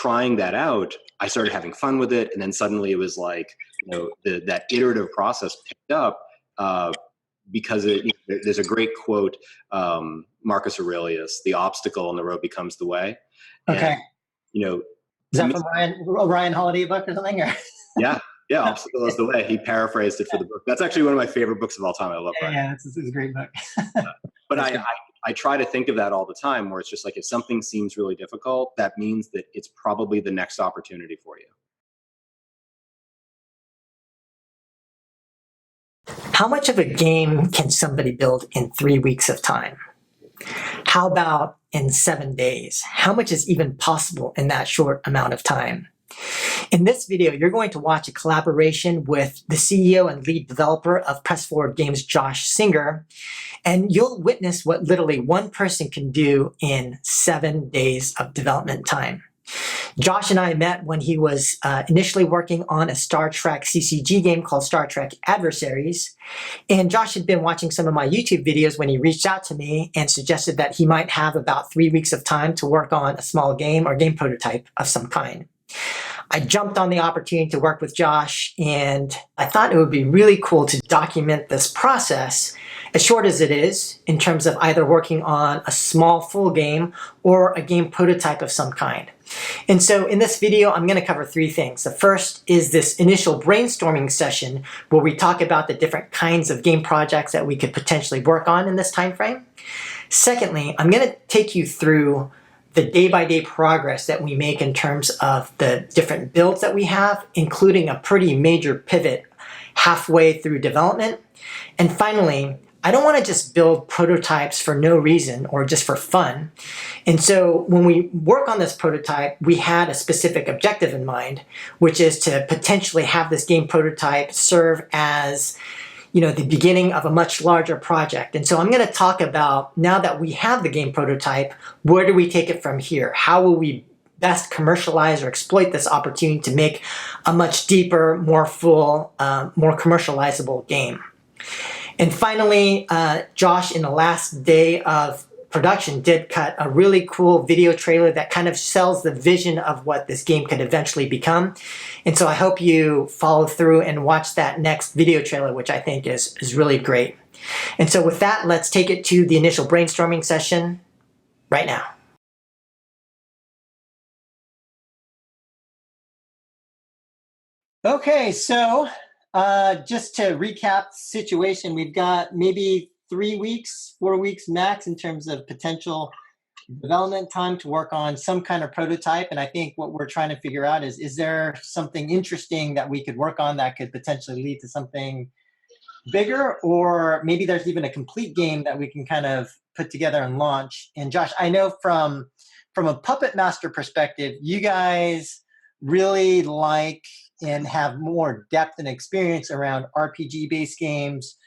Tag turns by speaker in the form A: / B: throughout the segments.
A: trying that out, I started having fun with it. And then suddenly it was like, that iterative process picked up because there's a great quote, Marcus Aurelius, "The obstacle on the road becomes the way."
B: Okay.
A: And,
B: is that from Ryan Holiday book or something? Or?
A: Yeah. Obstacle is the way. He paraphrased it for the book. That's actually one of my favorite books of all time. I love Ryan.
B: Yeah, it's a great book.
A: But I try to think of that all the time, where it's just like, if something seems really difficult, that means that it's probably the next opportunity for you.
B: How much of a game can somebody build in 3 weeks of time? How about in 7 days? How much is even possible in that short amount of time? In this video, you're going to watch a collaboration with the CEO and lead developer of PressForward Games, Josh Singer, and you'll witness what literally one person can do in 7 days of development time. Josh and I met when he was initially working on a Star Trek CCG game called Star Trek Adversaries. And Josh had been watching some of my YouTube videos when he reached out to me and suggested that he might have about 3 weeks of time to work on a small game or game prototype of some kind. I jumped on the opportunity to work with Josh, and I thought it would be really cool to document this process, as short as it is, in terms of either working on a small full game or a game prototype of some kind. And so in this video, I'm going to cover 3 things. The first is this initial brainstorming session where we talk about the different kinds of game projects that we could potentially work on in this time frame. Secondly, I'm going to take you through the day-by-day progress that we make in terms of the different builds that we have, including a pretty major pivot halfway through development. And finally, I don't want to just build prototypes for no reason or just for fun. And so when we work on this prototype, we had a specific objective in mind, which is to potentially have this game prototype serve as the beginning of a much larger project. And so I'm going to talk about, now that we have the game prototype, where do we take it from here? How will we best commercialize or exploit this opportunity to make a much deeper, more full, more commercializable game? And finally, Josh, in the last day of production, did cut a really cool video trailer that kind of sells the vision of what this game could eventually become. And so I hope you follow through and watch that next video trailer, which I think is really great. And so with that, let's take it to the initial brainstorming session right now. Okay, so just to recap the situation, we've got maybe 3 weeks, 4 weeks max in terms of potential development time to work on some kind of prototype. And I think what we're trying to figure out is there something interesting that we could work on that could potentially lead to something bigger, or maybe there's even a complete game that we can kind of put together and launch. And Josh, I know from a Puppet Master perspective, you guys really like and have more depth and experience around RPG-based games,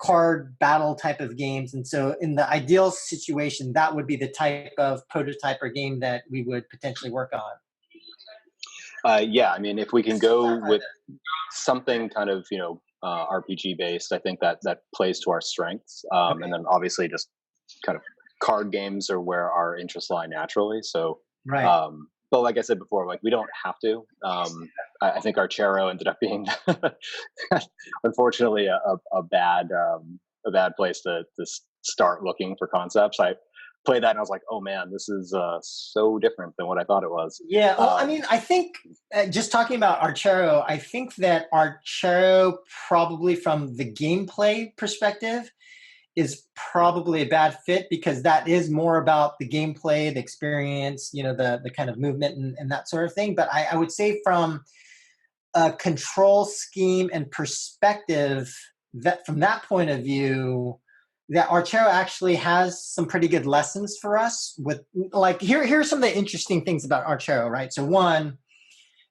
B: card battle type of games. And so in the ideal situation, that would be the type of prototype or game that we would potentially work on.
C: Yeah, I mean, if we can go with something kind of, RPG based, I think that plays to our strengths. Okay. And then obviously just kind of card games are where our interests lie naturally. So, right. But like I said before, we don't have to. I think Archero ended up being, unfortunately, a bad place to start looking for concepts. I played that and I was like, oh man, this is so different than what I thought it was.
B: Yeah, well, I mean, I think just talking about Archero, I think that Archero probably from the gameplay perspective is probably a bad fit, because that is more about the gameplay, the experience, the kind of movement and that sort of thing. But I would say from a control scheme and perspective, that from that point of view, that Archero actually has some pretty good lessons for us. With here's some of the interesting things about Archero, right? So one,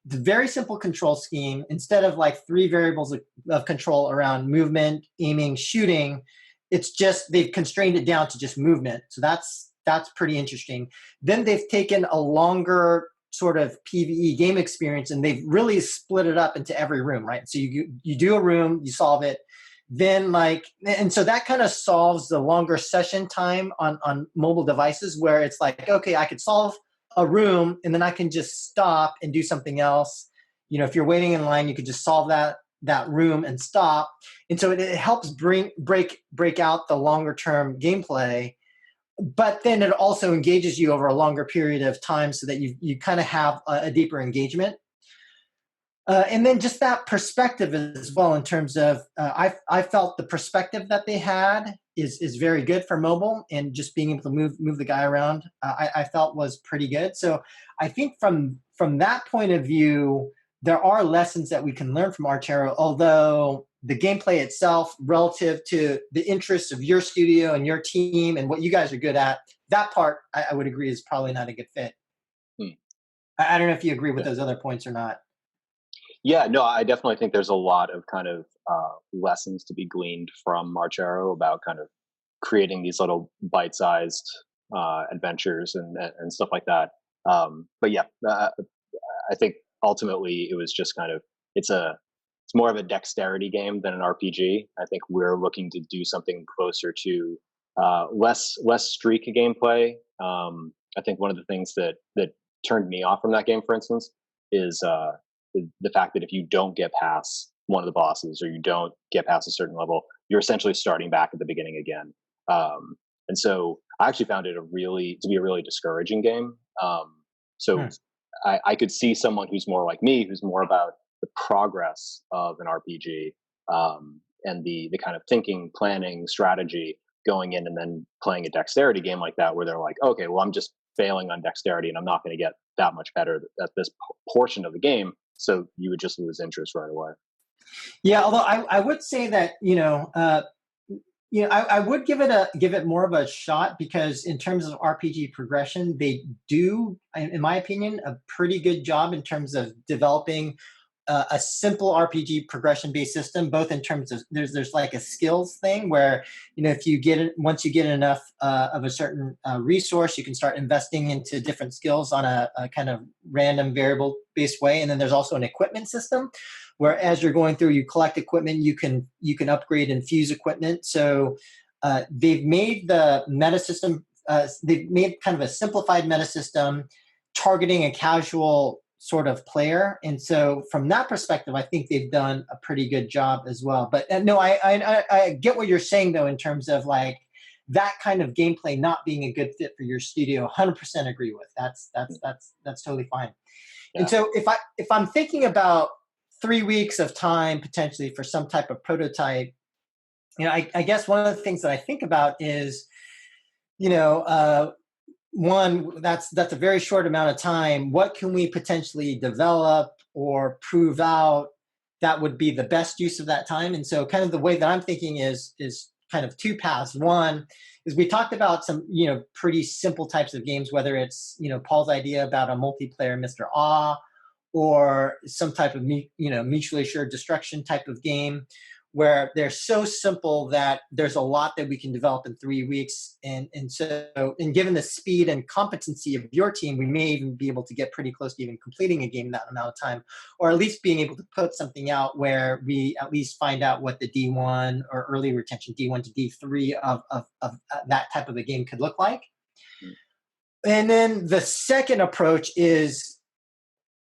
B: the very simple control scheme, instead of 3 variables of control around movement, aiming, shooting, it's just they've constrained it down to just movement. So that's pretty interesting. Then they've taken a longer sort of PvE game experience and they've really split it up into every room, right? So you do a room, you solve it. Then and so that kind of solves the longer session time on mobile devices, where it's okay, I could solve a room and then I can just stop and do something else. You know, if you're waiting in line, you could just solve that room and stop. And so it helps break out the longer term gameplay, but then it also engages you over a longer period of time so that you kind of have a deeper engagement. And then just that perspective as well, in terms of I felt the perspective that they had is very good for mobile, and just being able to move the guy around, I felt was pretty good. So I think from that point of view, there are lessons that we can learn from Archero, although the gameplay itself, relative to the interests of your studio and your team and what you guys are good at, that part I would agree is probably not a good fit. I don't know if you agree with those other points or not.
C: Yeah, no, I definitely think there's a lot of kind of lessons to be gleaned from Archero about kind of creating these little bite-sized adventures and stuff like that. But yeah, I think ultimately it was just kind of it's more of a dexterity game than an RPG. I think we're looking to do something closer to less streak gameplay. I think one of the things that turned me off from that game, for instance, is the fact that if you don't get past one of the bosses or you don't get past a certain level, you're essentially starting back at the beginning again. And so I actually found it to be a really discouraging game. I could see someone who's more like me, who's more about the progress of an RPG and the kind of thinking, planning, strategy, going in and then playing a dexterity game like that, where they're like, okay, well, I'm just failing on dexterity and I'm not going to get that much better at this portion of the game. So you would just lose interest right away.
B: Yeah, although I would say that I would give it more of a shot, because in terms of RPG progression, they do, in my opinion, a pretty good job in terms of developing a simple RPG progression based system, both in terms of there's like a skills thing where, if you once you get enough of a certain resource, you can start investing into different skills on a kind of random variable based way. And then there's also an equipment system where, as you're going through, you collect equipment, you can upgrade and fuse equipment. So they've made the meta system, they've made kind of a simplified meta system targeting a casual sort of player. And so from that perspective, I think they've done a pretty good job as well. But no, I get what you're saying though, in terms of like that kind of gameplay not being a good fit for your studio. 100% agree with. That's totally fine. Yeah. And so if I'm thinking about 3 weeks of time potentially for some type of prototype, I guess one of the things that I think about is, one, that's a very short amount of time. What can we potentially develop or prove out that would be the best use of that time? And so kind of the way that I'm thinking is kind of two paths. One is we talked about some, pretty simple types of games, whether it's, Paul's idea about a multiplayer Mr. Ah, or some type of, mutually assured destruction type of game, where they're so simple that there's a lot that we can develop in 3 weeks. And given the speed and competency of your team, we may even be able to get pretty close to even completing a game in that amount of time, or at least being able to put something out where we at least find out what the D1 or early retention D1 to D3 of that type of a game could look like. And then the second approach is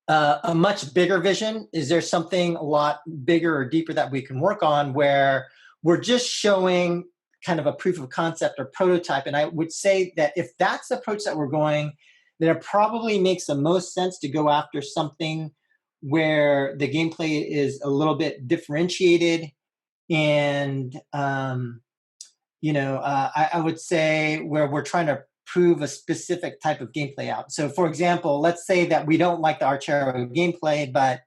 B: a much bigger vision. Is there something a lot bigger or deeper that we can work on, where we're just showing kind of a proof of concept or prototype? And I would say that if that's the approach that we're going, then it probably makes the most sense to go after something where the gameplay is a little bit differentiated. And, I would say where we're trying to prove a specific type of gameplay out. So for example, let's say that we don't like the Archero gameplay, but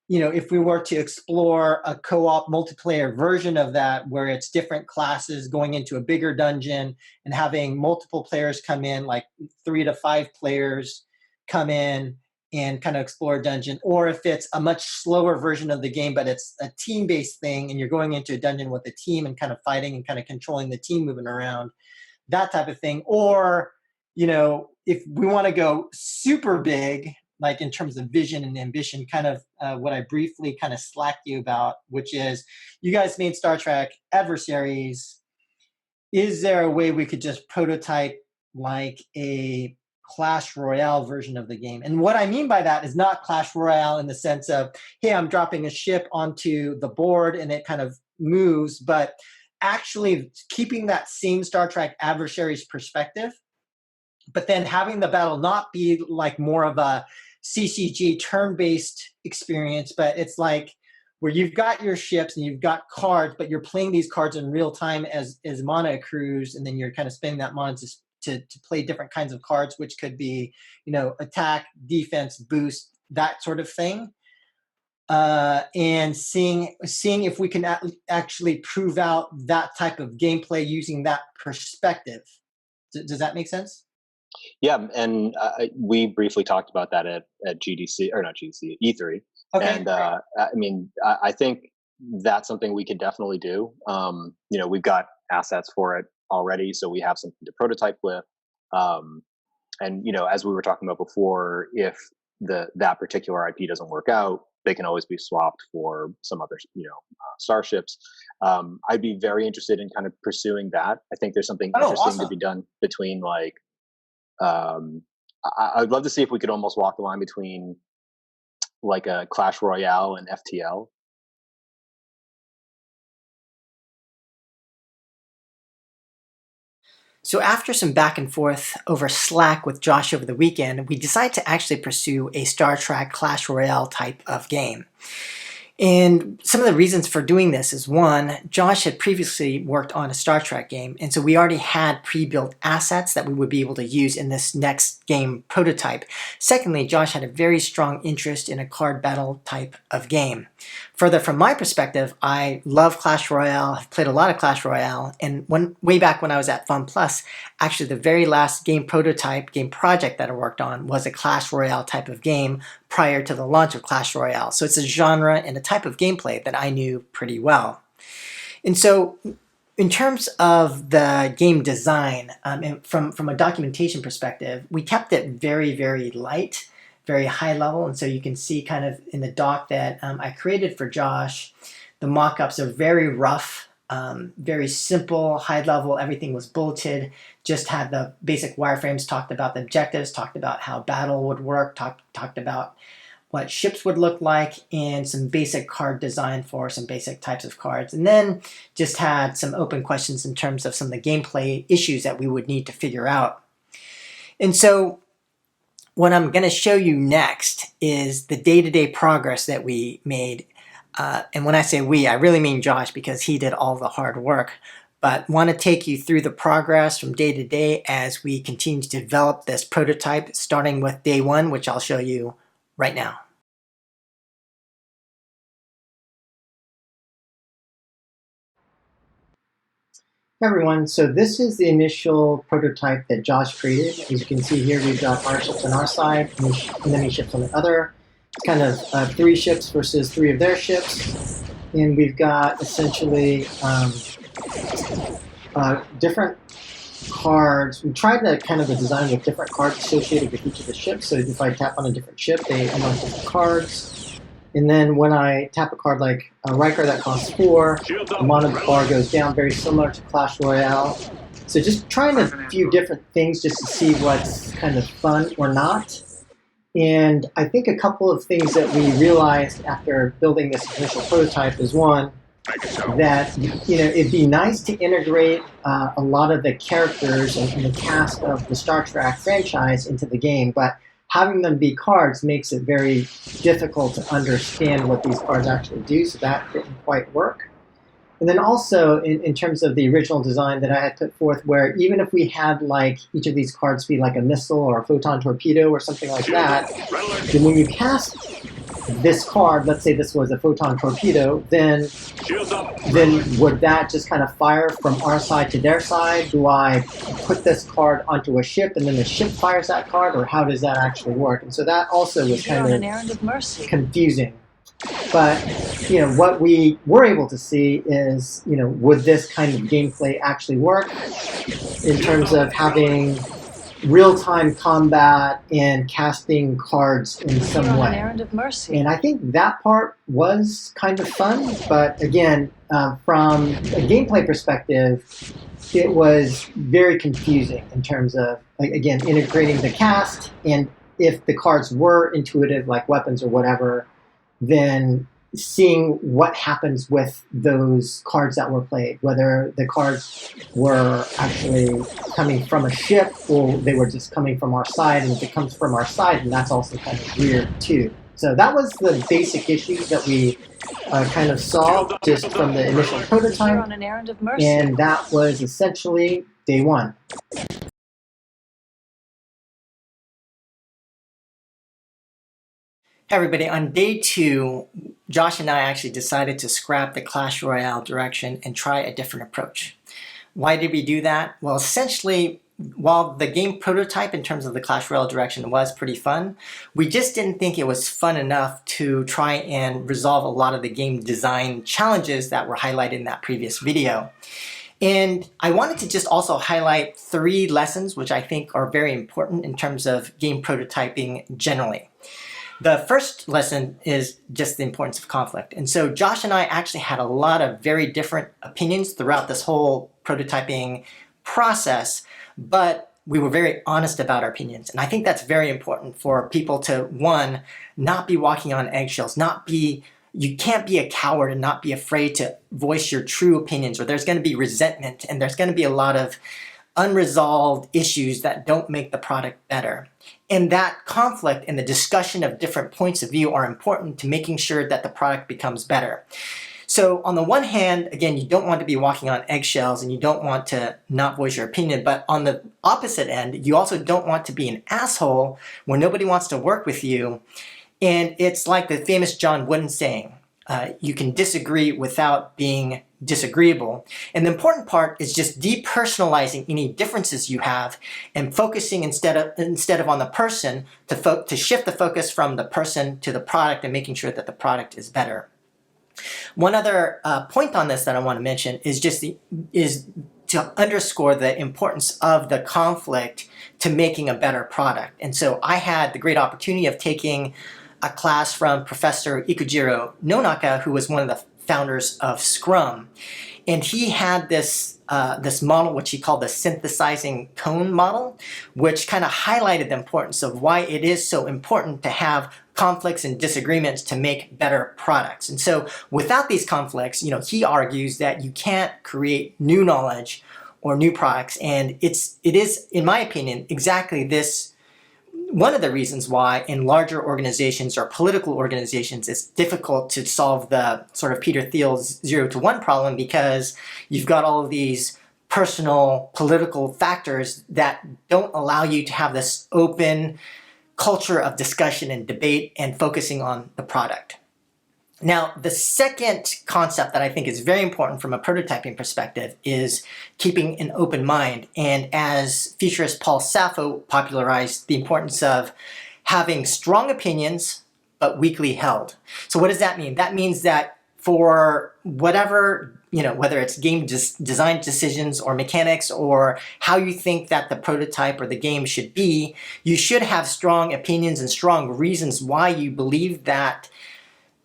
B: if we were to explore a co-op multiplayer version of that, where it's different classes going into a bigger dungeon and having multiple players come in, like 3 to 5 players come in and kind of explore a dungeon, or if it's a much slower version of the game, but it's a team-based thing and you're going into a dungeon with a team and kind of fighting and kind of controlling the team moving around, that type of thing. Or, if we want to go super big, like in terms of vision and ambition, kind of what I briefly kind of slacked you about, which is you guys made Star Trek Adversaries. Is there a way we could just prototype like a Clash Royale version of the game. And what I mean by that is not Clash Royale in the sense of, hey, I'm dropping a ship onto the board and it kind of moves, but actually keeping that same Star Trek adversary's perspective, but then having the battle not be like more of a CCG turn-based experience, but it's like where you've got your ships and you've got cards, but you're playing these cards in real time as mana accrues, and then you're kind of spending that mana to play different kinds of cards, which could be, attack, defense, boost, that sort of thing. And seeing if we can actually prove out that type of gameplay using that perspective. Does that make sense?
C: Yeah, and we briefly talked about that at GDC, or not GDC, E3.
B: Okay.
C: And I think that's something we could definitely do. We've got assets for it already, so we have something to prototype with. And as we were talking about before, if that particular IP doesn't work out, they can always be swapped for some other, starships. I'd be very interested in kind of pursuing that. I think there's something interesting to be done between like. I'd love to see if we could almost walk the line between like a Clash Royale and FTL.
B: So after some back and forth over Slack with Josh over the weekend, we decided to actually pursue a Star Trek Clash Royale type of game. And some of the reasons for doing this is, one, Josh had previously worked on a Star Trek game, and so we already had pre-built assets that we would be able to use in this next game prototype. Secondly, Josh had a very strong interest in a card battle type of game. Further, from my perspective, I love Clash Royale. I've played a lot of Clash Royale, and way back when I was at Fun Plus, actually the very last game project that I worked on was a Clash Royale type of game prior to the launch of Clash Royale. So it's a genre and a type of gameplay that I knew pretty well. And so in terms of the game design, and from a documentation perspective, we kept it very, very light, very high level. And so you can see kind of in the doc that I created for Josh, the mock-ups are very rough, very simple, high level. Everything was bulleted, just had the basic wireframes, talked about the objectives, talked about how battle would work, talked about what ships would look like, and some basic card design for some basic types of cards. And then just had some open questions in terms of some of the gameplay issues that we would need to figure out. And so what I'm going to show you next is the day-to-day progress that we made. And when I say we, I really mean Josh, because he did all the hard work. But want to take you through the progress from day to day as we continue to develop this prototype, starting with day one, which I'll show you right now. Hey everyone, so this is the initial prototype that Josh created. As you can see here, we've got our ships on our side and enemy ships on the other. It's kind of 3 ships versus 3 of their ships. And we've got essentially different cards. We tried to kind of design with different cards associated with each of the ships. So if I tap on a different ship, they unlock different cards. And then when I tap a card like a Riker that costs 4, the mana bar goes down, very similar to Clash Royale. So just trying a few different things just to see what's kind of fun or not. And I think a couple of things that we realized after building this initial prototype is, one, that it'd be nice to integrate a lot of the characters and the cast of the Star Trek franchise into the game, but having them be cards makes it very difficult to understand what these cards actually do, so that didn't quite work. And then also in terms of the original design that I had put forth, where even if we had like each of these cards be like a missile or a photon torpedo or something like that, then when you cast this card, let's say this was a photon torpedo, then would that just kind of fire from our side to their side? Do I put this card onto a ship and then the ship fires that card, or how does that actually work? And so that also was kind of confusing. But what we were able to see is, would this kind of gameplay actually work in terms of having real-time combat and casting cards in some way. And I think that part was kind of fun, but again, from a gameplay perspective, it was very confusing in terms of, like, again, integrating the cast, and if the cards were intuitive, like weapons or whatever, then seeing what happens with those cards that were played, whether the cards were actually coming from a ship or they were just coming from our side. And if it comes from our side, then that's also kind of weird too. So that was the basic issues that we kind of saw just from the initial prototype. And that was essentially day one. Hey everybody, on day two, Josh and I actually decided to scrap the Clash Royale direction and try a different approach. Why did we do that? Well, essentially, while the game prototype in terms of the Clash Royale direction was pretty fun, we just didn't think it was fun enough to try and resolve a lot of the game design challenges that were highlighted in that previous video. And I wanted to just also highlight 3 lessons which I think are very important in terms of game prototyping generally. The first lesson is just the importance of conflict. And so Josh and I actually had a lot of very different opinions throughout this whole prototyping process, but we were very honest about our opinions. And I think that's very important for people to, one, not be walking on eggshells, you can't be a coward and not be afraid to voice your true opinions, or there's going to be resentment and there's going to be a lot of unresolved issues that don't make the product better. And that conflict and the discussion of different points of view are important to making sure that the product becomes better. So on the one hand, again, you don't want to be walking on eggshells and you don't want to not voice your opinion, but on the opposite end, you also don't want to be an asshole where nobody wants to work with you. And it's like the famous John Wooden saying, you can disagree without being disagreeable. And the important part is just depersonalizing any differences you have and focusing instead of on the person to shift the focus from the person to the product and making sure that the product is better. One other point on this that I want to mention is to underscore the importance of the conflict to making a better product. And so I had the great opportunity of taking a class from Professor Ikujiro Nonaka, who was one of the founders of Scrum. And he had this model, which he called the synthesizing cone model, which kind of highlighted the importance of why it is so important to have conflicts and disagreements to make better products. And so without these conflicts, he argues that you can't create new knowledge or new products. And it is, in my opinion, exactly this one of the reasons why in larger organizations or political organizations it's difficult to solve the sort of Peter Thiel's 0 to 1 problem, because you've got all of these personal political factors that don't allow you to have this open culture of discussion and debate and focusing on the product. Now, the second concept that I think is very important from a prototyping perspective is keeping an open mind. And as futurist Paul Sappho popularized, the importance of having strong opinions, but weakly held. So what does that mean? That means that for whatever, whether it's game design decisions or mechanics or how you think that the prototype or the game should be, you should have strong opinions and strong reasons why you believe that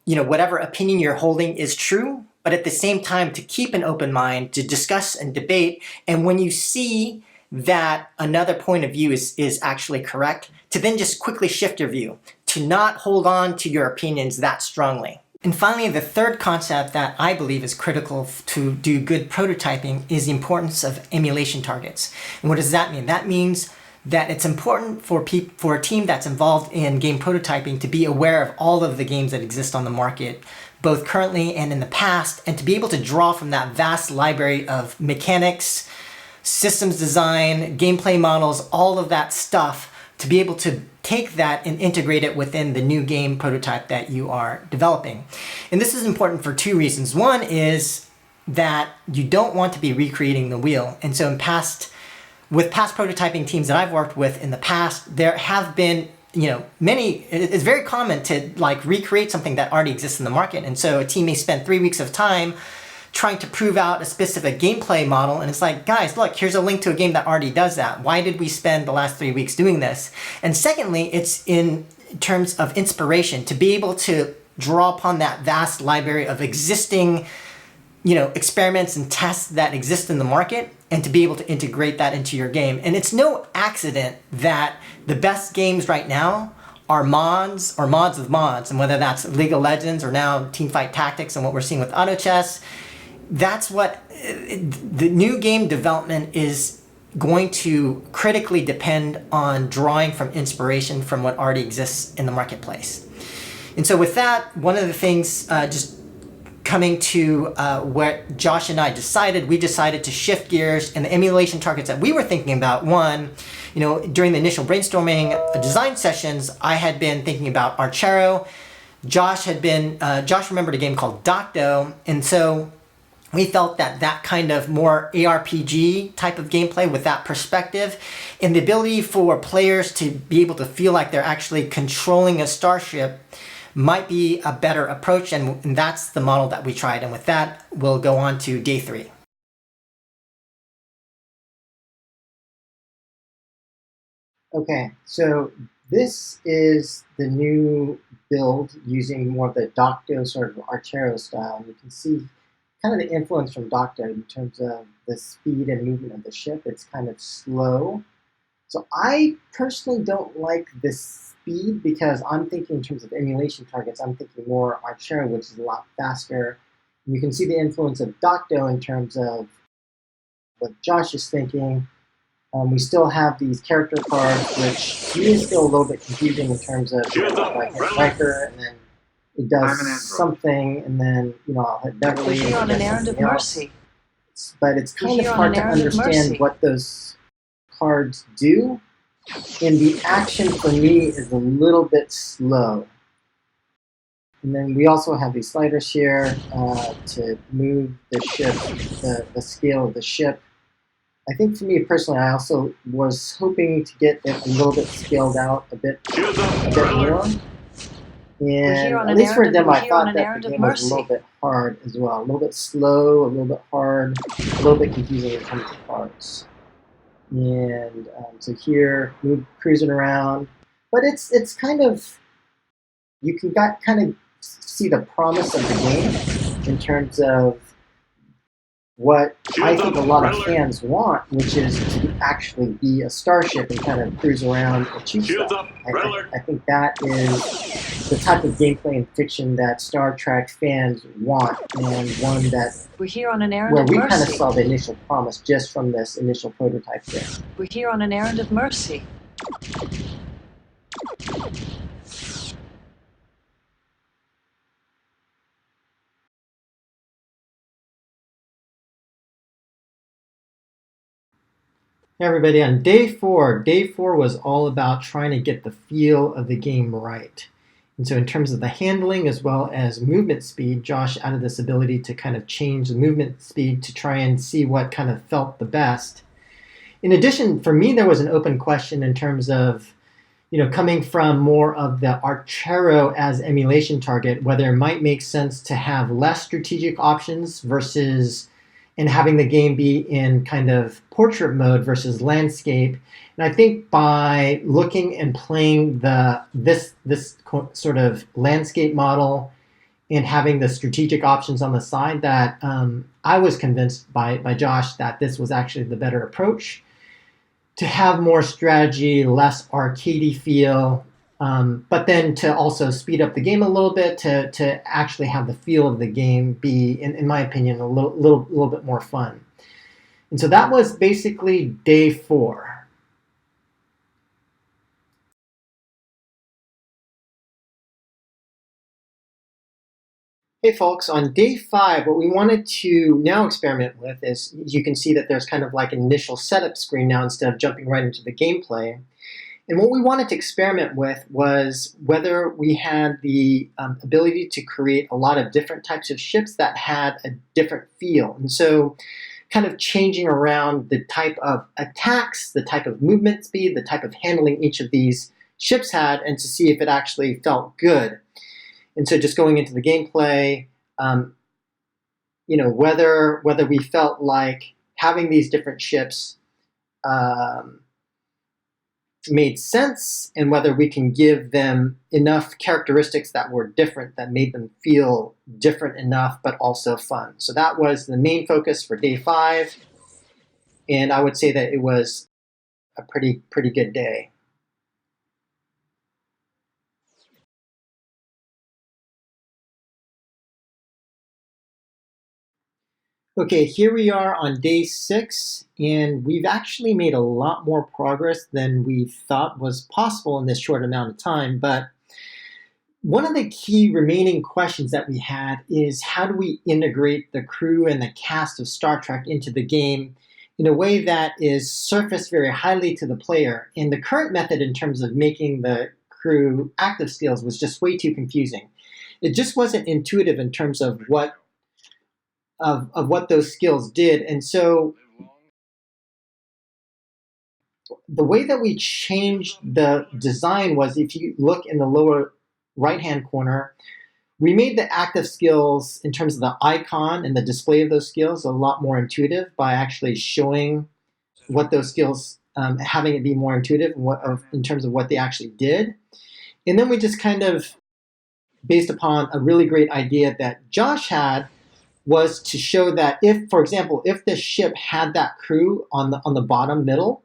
B: whatever opinion you're holding is true, but at the same time to keep an open mind, to discuss and debate. And when you see that another point of view is actually correct, to then just quickly shift your view, to not hold on to your opinions that strongly. And finally, the third concept that I believe is critical to do good prototyping is the importance of emulation targets. And what does that mean? That means that it's important for a team that's involved in game prototyping to be aware of all of the games that exist on the market, both currently and in the past, and to be able to draw from that vast library of mechanics, systems design, gameplay models, all of that stuff, to be able to take that and integrate it within the new game prototype that you are developing. And this is important for 2 reasons. One is that you don't want to be recreating the wheel. And so with past prototyping teams that I've worked with in the past, there have been, it's very common to recreate something that already exists in the market. And so a team may spend 3 weeks of time trying to prove out a specific gameplay model. And it's like, guys, look, here's a link to a game that already does that. Why did we spend the last 3 weeks doing this? And secondly, it's in terms of inspiration, to be able to draw upon that vast library of existing experiments and tests that exist in the market and to be able to integrate that into your game. And it's no accident that the best games right now are mods or mods of mods. And whether that's League of Legends or now Teamfight Tactics and what we're seeing with auto chess, that's what the new game development is going to critically depend on drawing from inspiration from what already exists in the marketplace. And so with that, one of the things, just coming to what Josh and I decided, we decided to shift gears, and the emulation targets that we were thinking about, one, during the initial brainstorming design sessions, I had been thinking about Archero. Josh remembered a game called Docto, and so we felt that kind of more ARPG type of gameplay with that perspective and the ability for players to be able to feel like they're actually controlling a starship might be a better approach, and that's the model that we tried. And with that, we'll go on to day 3.
D: Okay, so this is the new build using more of the Docto sort of Archero style. You can see kind of the influence from Docto in terms of the speed and movement of the ship. It's kind of slow. So I personally don't like this speed because I'm thinking in terms of emulation targets, I'm thinking more Archero, which is a lot faster. And you can see the influence of Docto in terms of what Josh is thinking. We still have these character cards, which to me is still a little bit confusing in terms of if I hit Riker and then it does something, and then I'll hit Beverly.
E: We're here on an errand of mercy.
D: But it's kind of hard to understand what those cards do, and the action for me is a little bit slow. And then we also have these sliders here to move the ship, the scale of the ship. I think for me personally, I also was hoping to get it a little bit scaled out a bit more. And at least for them, I thought that the game was a little bit hard as well. A little bit slow, a little bit hard, a little bit confusing in terms of cards. And so here, cruising around. But it's kind of, you can kind of see the promise of the game in terms of what I think a lot of fans want, which is to actually be a starship and kind of cruise around and shoot stuff. I think that is the type of gameplay and fiction that Star Trek fans want, and one that
E: we're here on an errand
D: where
E: of
D: we
E: mercy.
D: kind of saw the initial promise just from this initial prototype there.
E: We're here on an errand of mercy.
D: Hey everybody, on day 4 was all about trying to get the feel of the game right. And so in terms of the handling as well as movement speed, Josh added this ability to kind of change the movement speed to try and see what kind of felt the best. In addition, for me, there was an open question in terms of, coming from more of the Archero as emulation target, whether it might make sense to have less strategic options versus and having the game be in kind of portrait mode versus landscape. And I think by looking and playing this sort of landscape model and having the strategic options on the side, that I was convinced by Josh that this was actually the better approach. To have more strategy, less arcadey feel, but then to also speed up the game a little bit to actually have the feel of the game be, in my opinion, a little bit more fun. And so that was basically day 4. Hey folks, on day 5, what we wanted to now experiment with is, you can see that there's kind of like an initial setup screen now instead of jumping right into the gameplay. And what we wanted to experiment with was whether we had the ability to create a lot of different types of ships that had a different feel. And so kind of changing around the type of attacks, the type of movement speed, the type of handling each of these ships had, and to see if it actually felt good. And so just going into the gameplay, whether we felt like having these different ships made sense and whether we can give them enough characteristics that were different, that made them feel different enough, but also fun. So that was the main focus for day 5. And I would say that it was a pretty good day. Okay, here we are on day 6, and we've actually made a lot more progress than we thought was possible in this short amount of time. But one of the key remaining questions that we had is how do we integrate the crew and the cast of Star Trek into the game in a way that is surfaced very highly to the player? And the current method in terms of making the crew active skills was just way too confusing. It just wasn't intuitive in terms of what those skills did. And so the way that we changed the design was, if you look in the lower right-hand corner, we made the active skills in terms of the icon and the display of those skills a lot more intuitive by actually showing what those skills, having it be more intuitive in terms of what they actually did. And then we just kind of, based upon a really great idea that Josh had, was to show that if, for example, if the ship had that crew on the bottom middle,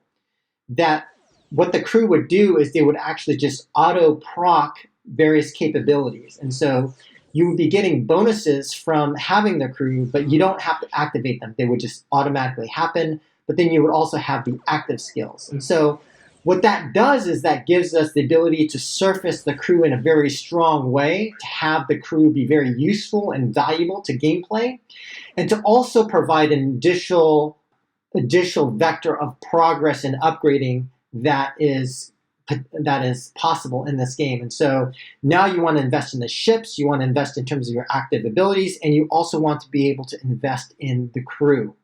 D: that what the crew would do is they would actually just auto proc various capabilities. And so you would be getting bonuses from having the crew, but you don't have to activate them. They would just automatically happen, but then you would also have the active skills. And so what that does is that gives us the ability to surface the crew in a very strong way, to have the crew be very useful and valuable to gameplay, and to also provide an additional vector of progress and upgrading that is possible in this game. And so now you want to invest in the ships, you want to invest in terms of your active abilities, and you also want to be able to invest in the crew.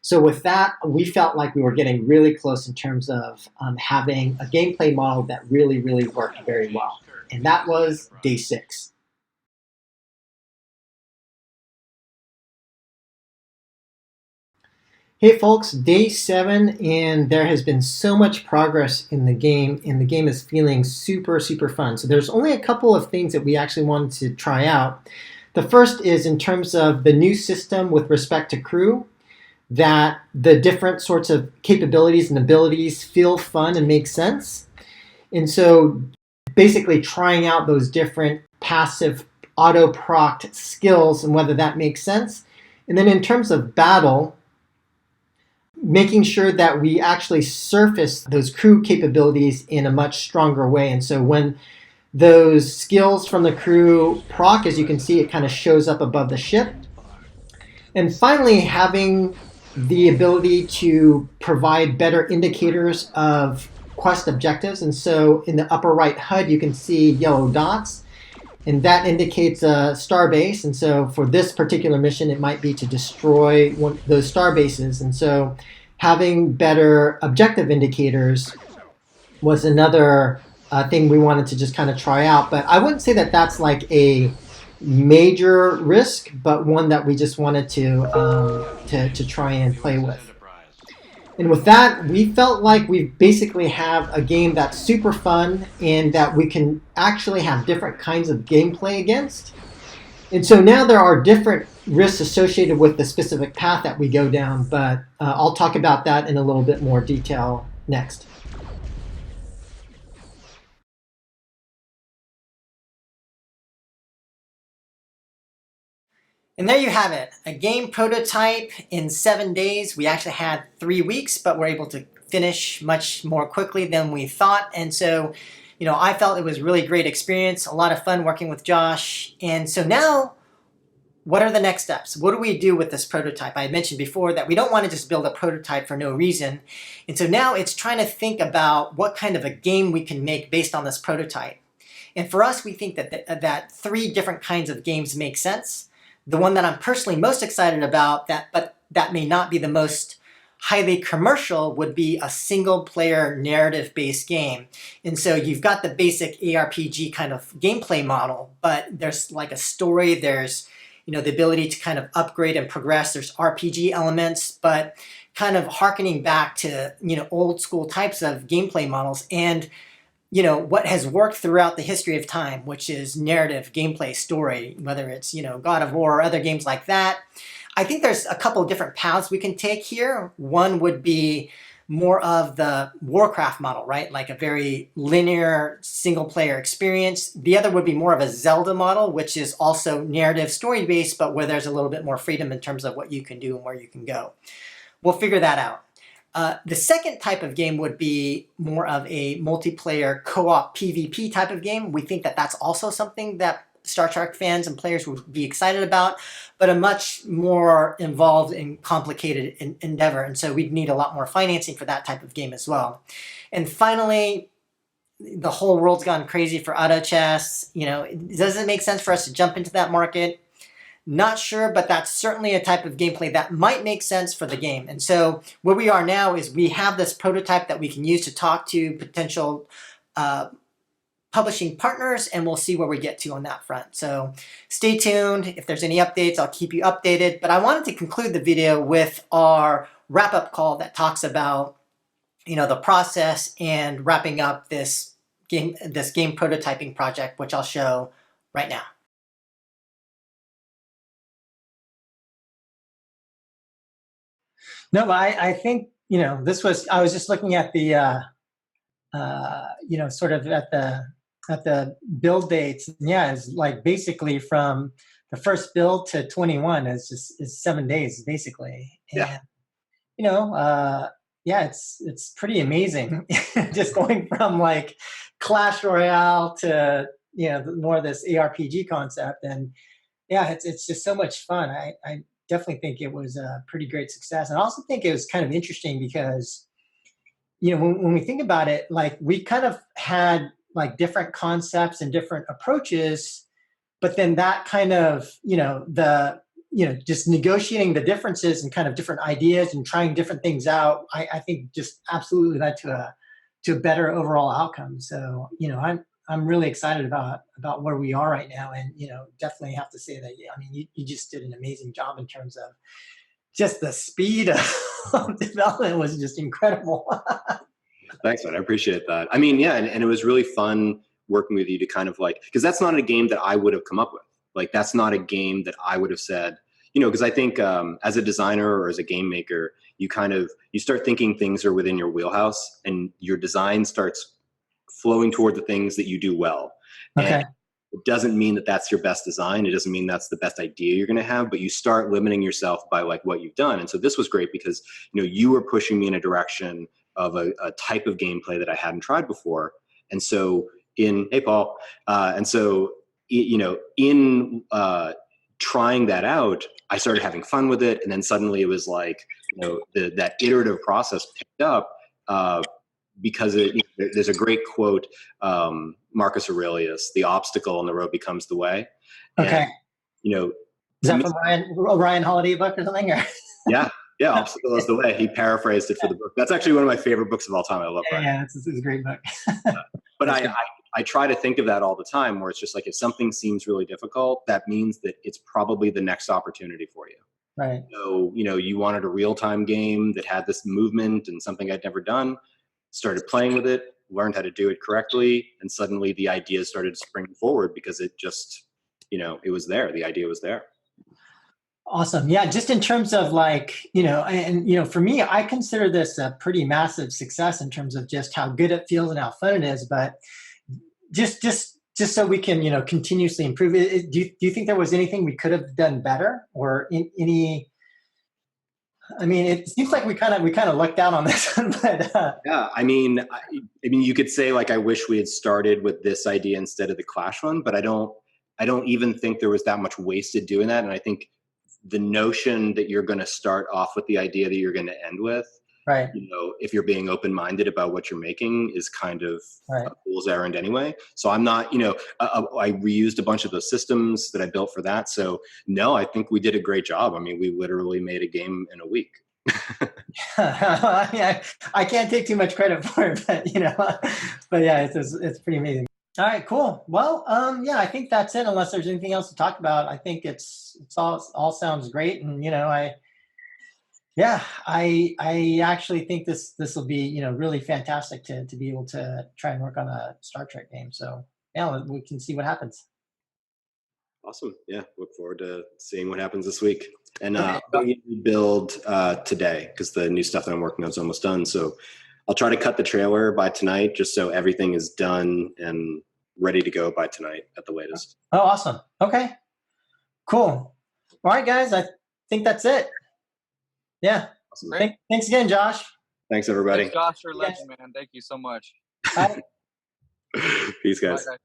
D: So with that, we felt like we were getting really close in terms of having a gameplay model that really worked very well. And that was day 6. Hey folks, day 7, and there has been so much progress in the game, and the game is feeling super fun. So there's only a couple of things that we actually wanted to try out. The first is in terms of the new system with respect to crew, that the different sorts of capabilities and abilities feel fun and make sense. And so basically trying out those different passive auto-procced skills and whether that makes sense. And then in terms of battle, making sure that we actually surface those crew capabilities in a much stronger way. And so when those skills from the crew proc, as you can see, it kind of shows up above the ship. And finally, having the ability to provide better indicators of quest objectives. And so in the upper right HUD, you can see yellow dots, and that indicates a star base. And so for this particular mission, it might be to destroy those star bases. And so having better objective indicators was another thing we wanted to just kind of try out. But I wouldn't say that that's like a major risk, but one that we just wanted to try and play with. And with that, we felt like we basically have a game that's super fun and that we can actually have different kinds of gameplay against. And so now there are different risks associated with the specific path that we go down, but I'll talk about that in a little bit more detail next.
B: And there you have it, a game prototype in 7 days. We actually had 3 weeks, but we're able to finish much more quickly than we thought. And so, I felt it was a really great experience, a lot of fun working with Josh. And so now, what are the next steps? What do we do with this prototype? I had mentioned before that we don't want to just build a prototype for no reason. And so now it's trying to think about what kind of a game we can make based on this prototype. And for us, we think that 3 different kinds of games make sense. The one that I'm personally most excited about, but that may not be the most highly commercial, would be a single-player narrative-based game. And so you've got the basic ARPG kind of gameplay model, but there's like a story, there's the ability to kind of upgrade and progress. There's RPG elements, but kind of hearkening back to, old school types of gameplay models and, what has worked throughout the history of time, which is narrative gameplay story, whether it's, God of War or other games like that. I think there's a couple of different paths we can take here. One would be more of the Warcraft model, right? Like a very linear single player experience. The other would be more of a Zelda model, which is also narrative story based, but where there's a little bit more freedom in terms of what you can do and where you can go. We'll figure that out. The second type of game would be more of a multiplayer co-op PvP type of game. We think that that's also something that Star Trek fans and players would be excited about, but a much more involved and complicated endeavor. And so we'd need a lot more financing for that type of game as well. And finally, the whole world's gone crazy for auto chess. Does it make sense for us to jump into that market? Not sure, but that's certainly a type of gameplay that might make sense for the game. And so where we are now is we have this prototype that we can use to talk to potential publishing partners, and we'll see where we get to on that front. So stay tuned. If there's any updates, I'll keep you updated. But I wanted to conclude the video with our wrap-up call that talks about, the process and wrapping up this game prototyping project, which I'll show right now. No, I think, I was just looking at the, sort of at the build dates. Yeah, it's like basically from the first build to 21 is 7 days basically.
A: Yeah.
B: And, it's pretty amazing just going from like Clash Royale to, more of this ARPG concept. And yeah, it's just so much fun. I definitely think it was a pretty great success. And I also think it was kind of interesting because, when we think about it, like we kind of had like different concepts and different approaches, but then that kind of, just negotiating the differences and kind of different ideas and trying different things out, I think just absolutely led to a better overall outcome. So, I'm really excited about where we are right now. And, definitely have to say that, you just did an amazing job in terms of just the speed of development was just incredible.
A: Thanks, man. I appreciate that. And it was really fun working with you to kind of because that's not a game that I would have come up with. Like, that's not a game that I would have said, because I think as a designer or as a game maker, you start thinking things are within your wheelhouse and your design starts flowing toward the things that you do well.
B: Okay.
A: And it doesn't mean that that's your best design. It doesn't mean that's the best idea you're going to have, but you start limiting yourself by what you've done. And so this was great because, you were pushing me in a direction of a type of gameplay that I hadn't tried before. And so hey, Paul. And so, in trying that out, I started having fun with it. And then suddenly it was like, that iterative process picked up, because there's a great quote, Marcus Aurelius, "The obstacle on the road becomes the way."
B: Okay.
A: And,
B: is that from Ryan Holiday book or something?
A: Yeah, "Obstacle is the way." He paraphrased it for the book. That's actually one of my favorite books of all time. I love Ryan.
B: Yeah, it's a great book.
A: But I try to think of that all the time, where it's just like, if something seems really difficult, that means that it's probably the next opportunity for you.
B: Right.
A: So, you wanted a real-time game that had this movement and something I'd never done. Started playing with it, learned how to do it correctly, and suddenly the ideas started springing forward because it just, it was there. The idea was there.
B: Awesome. Yeah, just in terms of for me, I consider this a pretty massive success in terms of just how good it feels and how fun it is. But just so we can, continuously improve it. Do you think there was anything we could have done better, or any? It seems like we kind of lucked out on this one, but
A: yeah. You could say I wish we had started with this idea instead of the Clash one, but I don't even think there was that much wasted doing that. And I think the notion that you're going to start off with the idea that you're going to end with,
B: right?
A: If you're being open-minded about what you're making, is kind of
B: right.
A: a fool's errand anyway. So I'm not, I reused a bunch of those systems that I built for that. So no, I think we did a great job. We literally made a game in a week.
B: I can't take too much credit for it, but but yeah, it's pretty amazing. All right, cool. Well, yeah, I think that's it. Unless there's anything else to talk about, I think it's all sounds great, and I actually think this will be really fantastic to be able to try and work on a Star Trek game. So yeah, we can see what happens.
A: Awesome. Yeah, look forward to seeing what happens this week. And
B: Okay.
A: I'm going to build today because the new stuff that I'm working on is almost done. So I'll try to cut the trailer by tonight, just so everything is done and ready to go by tonight at the latest.
B: Oh, awesome. Okay, cool. All right, guys, I think that's it. Yeah.
A: Awesome.
B: Thanks again, Josh.
A: Thanks, everybody.
F: Thanks, Josh, you're a legend, man. Thank you so much.
B: Bye.
A: Peace, guys.
F: Bye, guys.